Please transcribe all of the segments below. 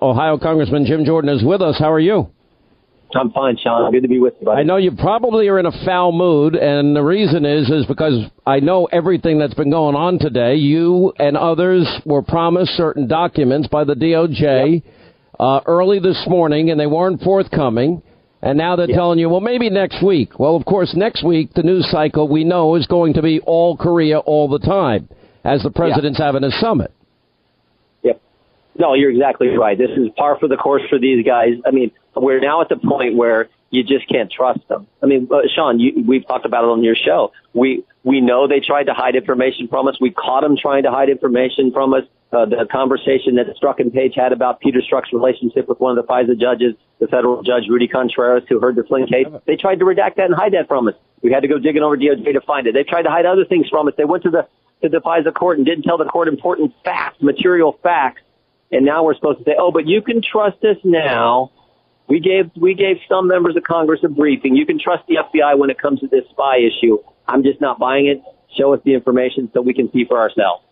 Ohio Congressman Jim Jordan is with us. How are you? I'm fine, Sean. Good to be with you, buddy. I know you probably are in a foul mood, and the reason is because I know everything that's been going on today. You and others were promised certain documents by the DOJ early this morning, and they weren't forthcoming. And now they're telling you, well, maybe next week. Well, of course, next week, the news cycle we know is going to be all Korea all the time, as the president's having a summit. Yep. No, you're exactly right. This is par for the course for these guys. I mean, we're now at the point where you just can't trust them. I mean, Sean, we've talked about it on your show. We know they tried to hide information from us. We caught them trying to hide information from us. The conversation that Strzok and Page had about Peter Strzok's relationship with one of the FISA judges, the federal judge, Rudy Contreras, who heard the Flynn case, they tried to redact that and hide that from us. We had to go digging over DOJ to find it. They tried to hide other things from us. They went to the FISA court and didn't tell the court important facts, material facts. And now we're supposed to say, oh, but you can trust us now. We gave some members of Congress a briefing. You can trust the FBI when it comes to this spy issue. I'm just not buying it. Show us the information so we can see for ourselves.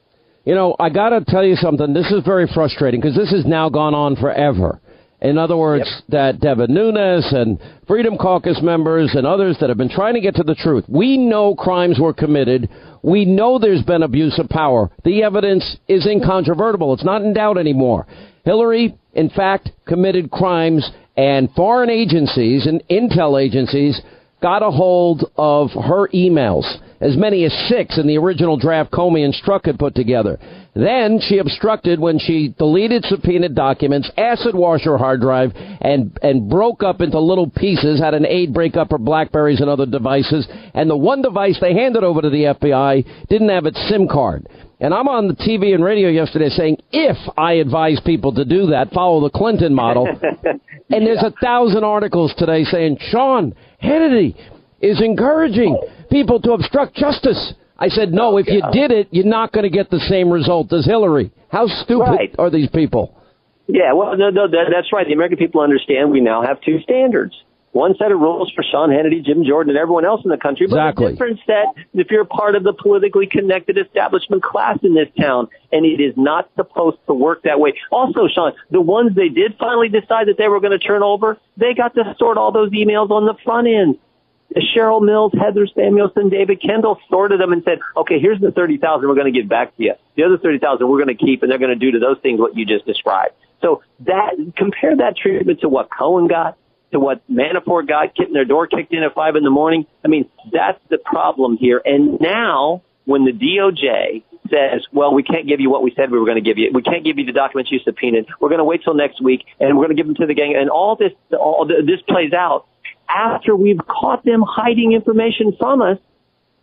You know, I got to tell you something. This is very frustrating because this has now gone on forever. In other words, that Devin Nunes and Freedom Caucus members and others that have been trying to get to the truth. We know crimes were committed. We know there's been abuse of power. The evidence is incontrovertible. It's not in doubt anymore. Hillary, in fact, committed crimes, and foreign agencies and intel agencies got a hold of her emails, as many as 6 in the original draft Comey and Strzok had put together. Then she obstructed when she deleted subpoenaed documents, acid washed her hard drive, and broke up into little pieces, had an aide break up her BlackBerries and other devices, and the one device they handed over to the FBI didn't have its SIM card. And I'm on the TV and radio yesterday saying, if I advise people to do that, follow the Clinton model. And there's 1,000 articles today saying, Sean Hannity is encouraging people to obstruct justice. I said, no, if you did it, you're not going to get the same result as Hillary. How stupid are these people? Yeah, well, no, that's right. The American people understand we now have 2 standards. One set of rules for Sean Hannity, Jim Jordan, and everyone else in the country, but a different set if you're part of the politically connected establishment class in this town, and it is not supposed to work that way. Also, Sean, the ones they did finally decide that they were going to turn over, they got to sort all those emails on the front end. Cheryl Mills, Heather Samuelson, David Kendall sorted them and said, okay, here's the 30,000 we're going to give back to you. The other 30,000 we're going to keep, and they're going to do to those things what you just described. So compare that treatment to what Cohen got, to what Manafort got, getting their door kicked in at 5 a.m. I mean, that's the problem here. And now, when the DOJ says, well, we can't give you what we said we were going to give you, we can't give you the documents you subpoenaed, we're going to wait till next week, and we're going to give them to the gang, and all this plays out after we've caught them hiding information from us,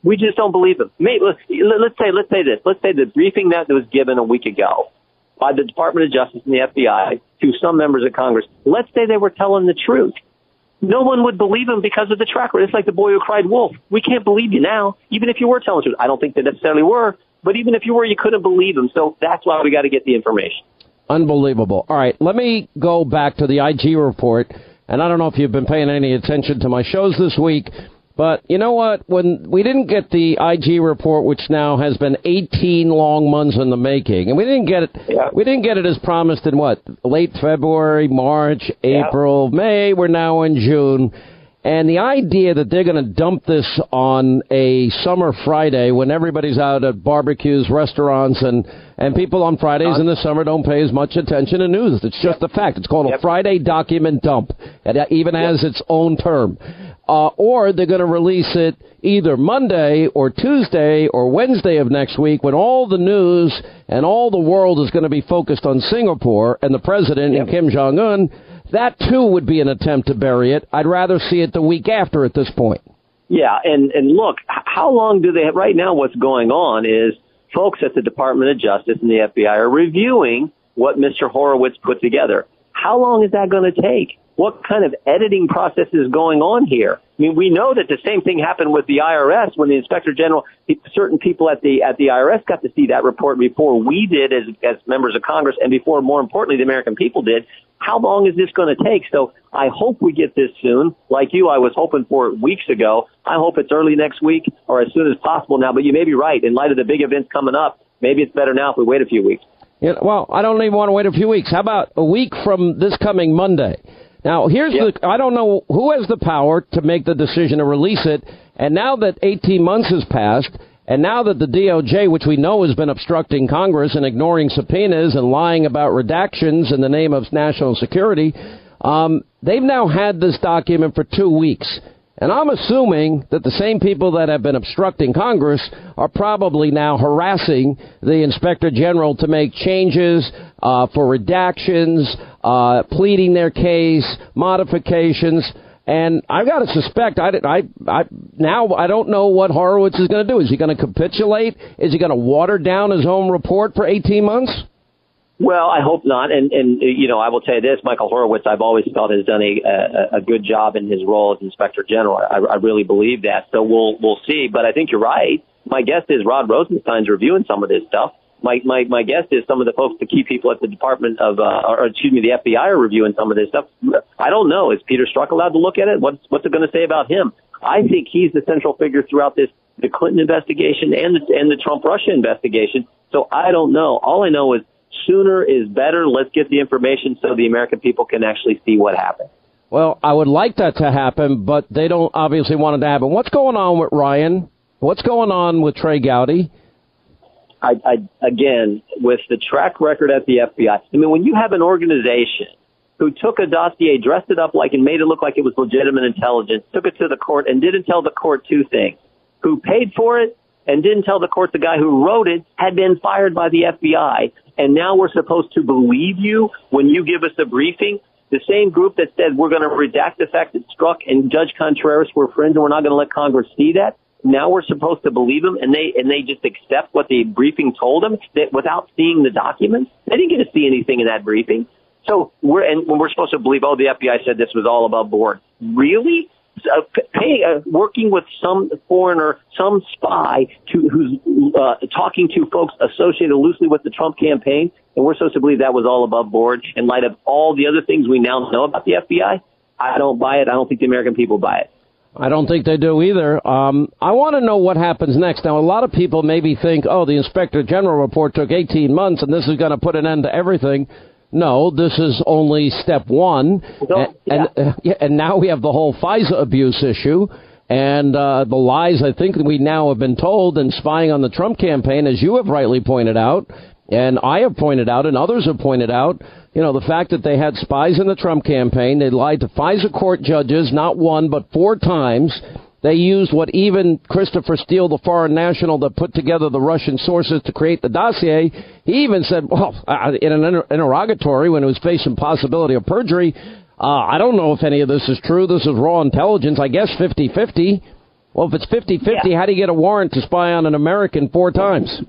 we just don't believe them. Let's say this. Let's say the briefing that was given a week ago by the Department of Justice and the FBI to some members of Congress, let's say they were telling the truth. No one would believe them because of the track record. It's like the boy who cried wolf. We can't believe you now, even if you were telling the truth. I don't think they necessarily were, but even if you were, you couldn't believe them. So that's why we got to get the information. Unbelievable. All right, let me go back to the IG report. And I don't know if you've been paying any attention to my shows this week, but you know what? When we didn't get the IG report, which now has been 18 long months in the making, and we didn't get it as promised in late February, March, April, May. We're now in June. And the idea that they're going to dump this on a summer Friday when everybody's out at barbecues, restaurants, and people on Fridays in the summer don't pay as much attention to news. It's just a fact. It's called a Friday document dump. It even has its own term. Or they're going to release it either Monday or Tuesday or Wednesday of next week when all the news and all the world is going to be focused on Singapore and the president and Kim Jong-un. That, too, would be an attempt to bury it. I'd rather see it the week after at this point. Yeah, and look, how long do they have? Right now what's going on is folks at the Department of Justice and the FBI are reviewing what Mr. Horowitz put together. How long is that going to take? What kind of editing process is going on here? I mean, we know that the same thing happened with the IRS when the Inspector General, certain people at the IRS got to see that report before we did as members of Congress and before, more importantly, the American people did. How long is this going to take? So I hope we get this soon. Like you, I was hoping for it weeks ago. I hope it's early next week or as soon as possible now. But you may be right. In light of the big events coming up, maybe it's better now if we wait a few weeks. Well, I don't even want to wait a few weeks. How about a week from this coming Monday? Now, I don't know who has the power to make the decision to release it. And now that 18 months has passed, and now that the DOJ, which we know has been obstructing Congress and ignoring subpoenas and lying about redactions in the name of national security, they've now had this document for 2 weeks. And I'm assuming that the same people that have been obstructing Congress are probably now harassing the Inspector General to make changes for redactions, pleading their case, modifications. And I've got to suspect, now I don't know what Horowitz is going to do. Is he going to capitulate? Is he going to water down his own report for 18 months? Well, I hope not. And I will tell you this, Michael Horowitz, I've always felt has done a good job in his role as Inspector General. I really believe that. So we'll see. But I think you're right. My guess is Rod Rosenstein's reviewing some of this stuff. My guess is some of the folks, the key people at the the FBI are reviewing some of this stuff. I don't know. Is Peter Strzok allowed to look at it? What's it going to say about him? I think he's the central figure throughout the Clinton investigation and the Trump-Russia investigation. So I don't know. All I know is sooner is better. Let's get the information so the American people can actually see what happened. Well, I would like that to happen, but they don't obviously want it to happen. What's going on with Ryan? What's going on with Trey Gowdy? Again, with the track record at the FBI, I mean, when you have an organization who took a dossier, dressed it up and made it look like it was legitimate intelligence, took it to the court and didn't tell the court two things: who paid for it and didn't tell the court the guy who wrote it had been fired by the FBI. And now we're supposed to believe you when you give us a briefing. The same group that said we're going to redact the fact that Strzok and Judge Contreras were friends and we're not going to let Congress see that. Now we're supposed to believe them, and they just accept what the briefing told them that without seeing the documents. They didn't get to see anything in that briefing. So when we're supposed to believe, the FBI said this was all above board. Really? Working with some foreigner, some spy who's talking to folks associated loosely with the Trump campaign, and we're supposed to believe that was all above board in light of all the other things we now know about the FBI? I don't buy it. I don't think the American people buy it. I don't think they do either. I want to know what happens next. Now, a lot of people maybe think, the Inspector General report took 18 months and this is going to put an end to everything. No, this is only step one. And now we have the whole FISA abuse issue and the lies I think we now have been told and spying on the Trump campaign, as you have rightly pointed out, and I have pointed out and others have pointed out, the fact that they had spies in the Trump campaign. They lied to FISA court judges, not one, but 4 times. They used what even Christopher Steele, the foreign national that put together the Russian sources to create the dossier, he even said, in an interrogatory when it was facing possibility of perjury, I don't know if any of this is true. This is raw intelligence. I guess 50-50. Well, if it's 50-50, how do you get a warrant to spy on an American 4 times?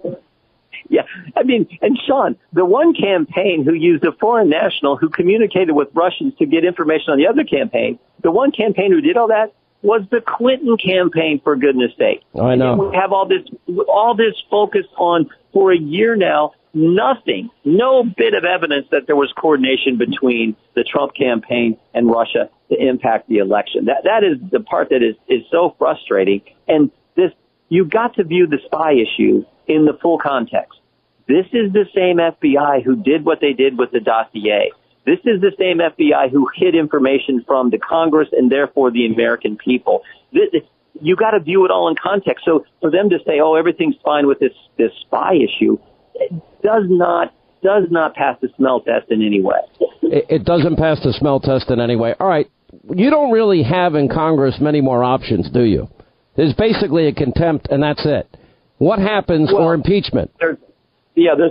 Yeah, I mean, and Sean, the one campaign who used a foreign national who communicated with Russians to get information on the other campaign, the one campaign who did all that was the Clinton campaign, for goodness sake. I know. And we have all this focus on, for a year now, nothing, no bit of evidence that there was coordination between the Trump campaign and Russia to impact the election. That is the part that is so frustrating. And you've got to view the spy issue in the full context. This is the same FBI who did what they did with the dossier. This is the same FBI who hid information from the Congress and therefore the American people. You got to view it all in context. So for them to say, everything's fine with this spy issue, it does not pass the smell test in any way. It doesn't pass the smell test in any way. All right. You don't really have in Congress many more options, do you? There's basically a contempt, and that's it. What happens for impeachment? There's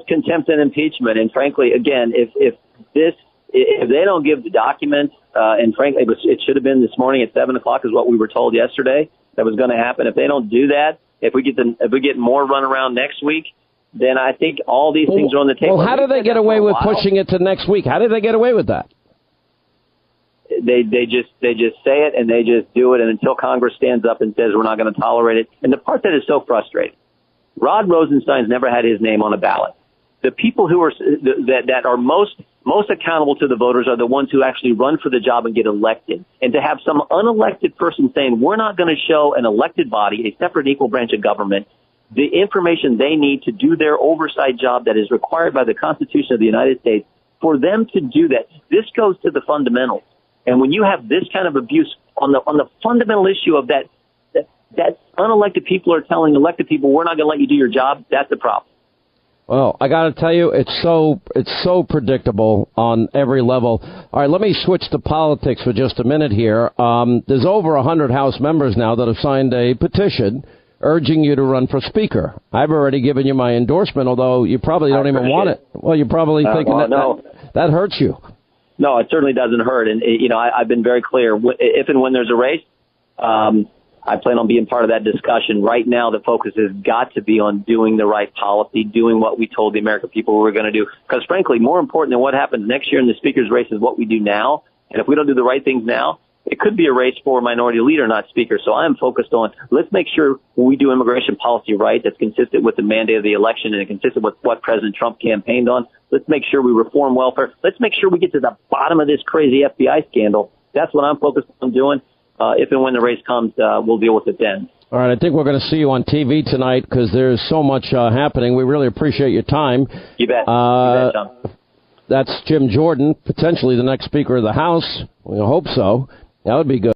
contempt and impeachment. And frankly, again, if they don't give the documents, and frankly, it should have been this morning at 7:00 is what we were told yesterday that was going to happen. If they don't do that, if we get more runaround next week, then I think all these things are on the table. Well, how do they get away with pushing it to next week? How did they get away with that? They just say it and they just do it, and until Congress stands up and says we're not going to tolerate it. And the part that is so frustrating, Rod Rosenstein's never had his name on a ballot. The people who are that are most accountable to the voters are the ones who actually run for the job and get elected. And to have some unelected person saying we're not going to show an elected body, a separate equal branch of government, the information they need to do their oversight job that is required by the Constitution of the United States, for them to do that. This goes to the fundamentals. And when you have this kind of abuse on the fundamental issue of that unelected people are telling elected people, we're not going to let you do your job, that's a problem. Well, I got to tell you, it's so predictable on every level. All right, let me switch to politics for just a minute here. There's over 100 House members now that have signed a petition urging you to run for Speaker. I've already given you my endorsement, although you probably don't even want it. Well, you're probably thinking that hurts you. No, it certainly doesn't hurt. And, I've been very clear. If and when there's a race, I plan on being part of that discussion. Right now, the focus has got to be on doing the right policy, doing what we told the American people we were going to do. Because, frankly, more important than what happens next year in the Speaker's race is what we do now. And if we don't do the right things now, it could be a race for minority leader, not Speaker. So I am focused on, let's make sure we do immigration policy right, that's consistent with the mandate of the election and consistent with what President Trump campaigned on. Let's make sure we reform welfare. Let's make sure we get to the bottom of this crazy FBI scandal. That's what I'm focused on doing. If and when the race comes, we'll deal with it then. All right, I think we're going to see you on TV tonight because there's so much happening. We really appreciate your time. You bet. You bet, John. That's Jim Jordan, potentially the next Speaker of the House. We hope so. That would be good.